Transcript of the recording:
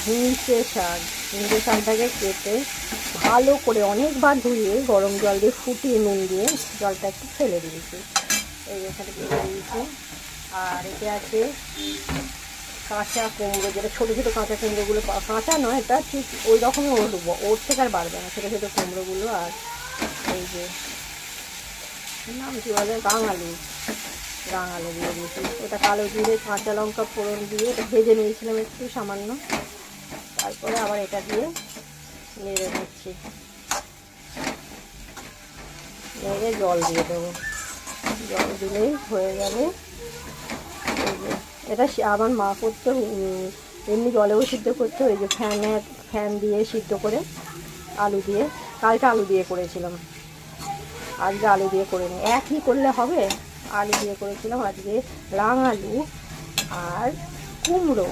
হিংচে শাক। হিংচে শাকটাকে কেটে ভালো করে অনেকবার ধুয়ে গরম জল দিয়ে ফুটিয়ে নুন দিয়ে জলটা একটু ফেলে দিয়েছি। এই এখানে ফেলে দিয়েছি। আর এতে আছে কাঁচা কুমড়ো, যেটা ছোটো ছোটো কাঁচা কুমড়োগুলো, কাঁচা নয়, এটা ঠিক ওই রকমই উঠবো, ওর থেকে আর বাড়বে না, ছোটো ছোটো কুমড়োগুলো। আর এই যে নাম কী বলে, রাঙালু, রাঙালু দিয়ে দিয়েছি। ওটা কালো জিরে কাঁচা লঙ্কা ফোড়ন দিয়ে এটা ভেজে নিয়েছিলাম একটু সামান্য। তারপরে আবার এটা দিয়ে নেড়ে নিচ্ছি, নেড়ে জল দিয়ে দেবো। জল দিলেই হয়ে যাবে। এটা আমার মা করতে এমনি জলেও সিদ্ধ করতে, ওই যে ফ্যান দিয়ে সিদ্ধ করে আলু দিয়ে। কালকে আলু দিয়ে করেছিলাম, আজকে আলু দিয়ে করে নিই, একই করলে হবে। আলু দিয়ে করেছিলাম, আজকে রাঙালু আর কুমড়ো।